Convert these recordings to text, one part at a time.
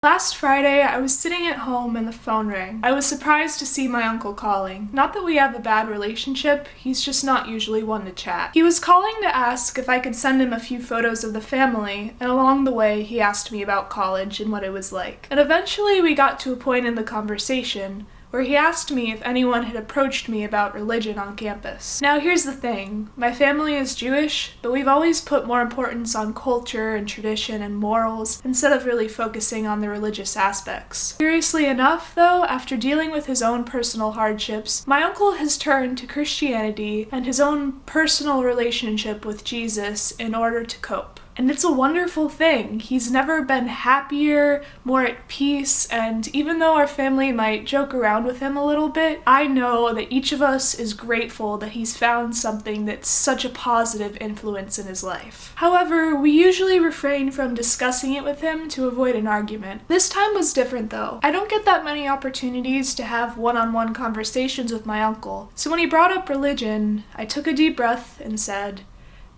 Last Friday, I was sitting at home and the phone rang. I was surprised to see my uncle calling. Not that we have a bad relationship, he's just not usually one to chat. He was calling to ask if I could send him a few photos of the family, and along the way he asked me about college and what it was like. And eventually we got to a point in the conversation where he asked me if anyone had approached me about religion on campus. Now here's the thing, my family is Jewish, but we've always put more importance on culture and tradition and morals instead of really focusing on the religious aspects. Curiously enough, though, after dealing with his own personal hardships, my uncle has turned to Christianity and his own personal relationship with Jesus in order to cope. And it's a wonderful thing. He's never been happier, more at peace, and even though our family might joke around with him a little bit, I know that each of us is grateful that he's found something that's such a positive influence in his life. However, we usually refrain from discussing it with him to avoid an argument. This time was different though. I don't get that many opportunities to have one-on-one conversations with my uncle, so when he brought up religion, I took a deep breath and said,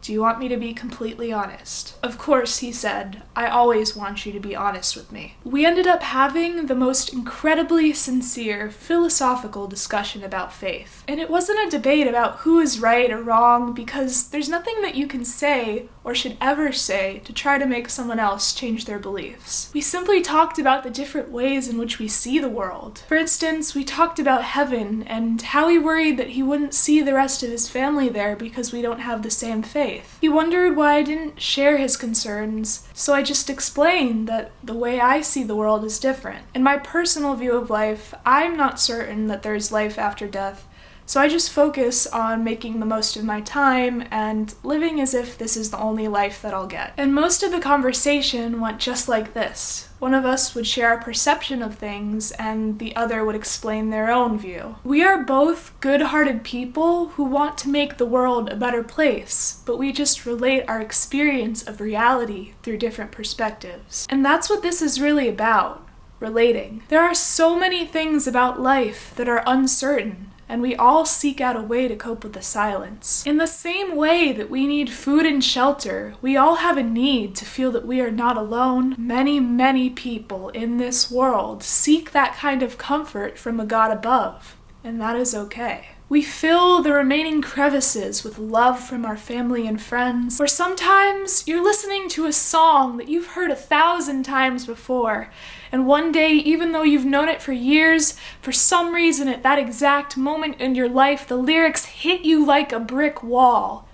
"Do you want me to be completely honest?" "Of course," he said. "I always want you to be honest with me." We ended up having the most incredibly sincere, philosophical discussion about faith. And it wasn't a debate about who is right or wrong, because there's nothing that you can say or should ever say to try to make someone else change their beliefs. We simply talked about the different ways in which we see the world. For instance, we talked about heaven and how he worried that he wouldn't see the rest of his family there because we don't have the same faith. He wondered why I didn't share his concerns, so I just explained that the way I see the world is different. In my personal view of life, I'm not certain that there's life after death, so I just focus on making the most of my time and living as if this is the only life that I'll get. And most of the conversation went just like this. One of us would share our perception of things and the other would explain their own view. We are both good-hearted people who want to make the world a better place, but we just relate our experience of reality through different perspectives. And that's what this is really about, relating. There are so many things about life that are uncertain, and we all seek out a way to cope with the silence. In the same way that we need food and shelter, we all have a need to feel that we are not alone. Many, many people in this world seek that kind of comfort from a God above, and that is okay. We fill the remaining crevices with love from our family and friends, or sometimes you're listening to a song that you've heard 1,000 times before, and one day, even though you've known it for years, for some reason at that exact moment in your life, the lyrics hit you like a brick wall.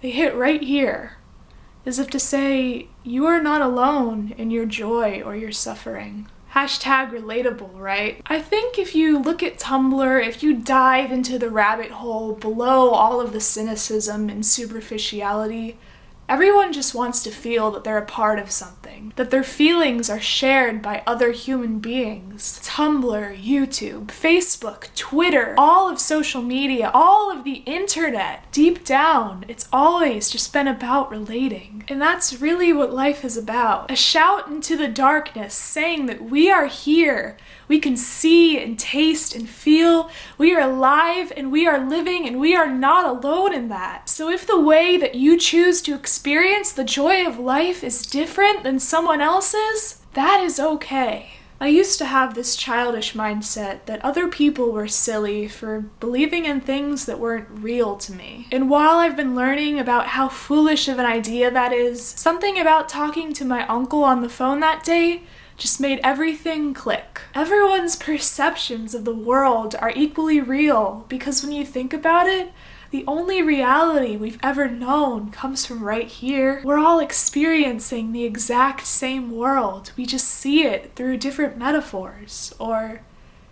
They hit right here, as if to say, you are not alone in your joy or your suffering. #relatable, right? I think if you look at Tumblr, if you dive into the rabbit hole below all of the cynicism and superficiality, everyone just wants to feel that they're a part of something, that their feelings are shared by other human beings. Tumblr, YouTube, Facebook, Twitter, all of social media, all of the internet. Deep down, it's always just been about relating. And that's really what life is about. A shout into the darkness saying that we are here. We can see and taste and feel. We are alive and we are living and we are not alone in that. So if the way that you choose to experience the joy of life is different than someone else's, that is okay. I used to have this childish mindset that other people were silly for believing in things that weren't real to me. And while I've been learning about how foolish of an idea that is, something about talking to my uncle on the phone that day just made everything click. Everyone's perceptions of the world are equally real because when you think about it, the only reality we've ever known comes from right here. We're all experiencing the exact same world. We just see it through different metaphors or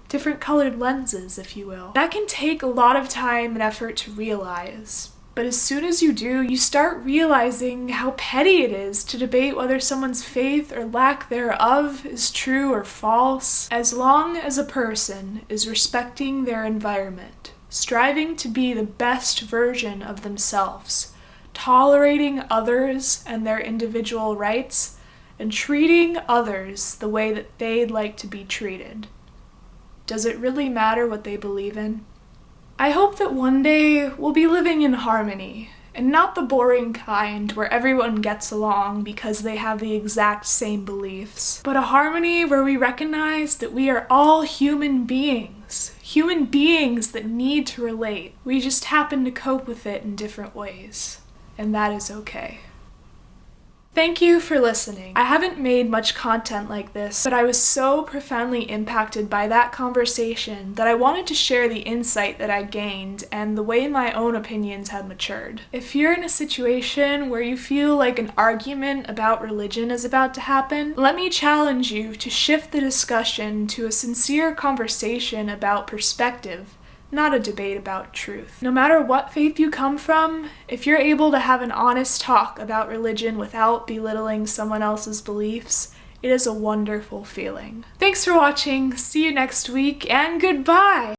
different colored lenses, if you will. That can take a lot of time and effort to realize. But as soon as you do, you start realizing how petty it is to debate whether someone's faith or lack thereof is true or false, as long as a person is respecting their environment, striving to be the best version of themselves, tolerating others and their individual rights, and treating others the way that they'd like to be treated. Does it really matter what they believe in? I hope that one day we'll be living in harmony And not the boring kind where everyone gets along because they have the exact same beliefs, but a harmony where we recognize that we are all human beings that need to relate. We just happen to cope with it in different ways, and that is okay. Thank you for listening. I haven't made much content like this, but I was so profoundly impacted by that conversation that I wanted to share the insight that I gained and the way my own opinions have matured. If you're in a situation where you feel like an argument about religion is about to happen, let me challenge you to shift the discussion to a sincere conversation about perspective, not a debate about truth. No matter what faith you come from, if you're able to have an honest talk about religion without belittling someone else's beliefs, it is a wonderful feeling. Thanks for watching, see you next week, and goodbye!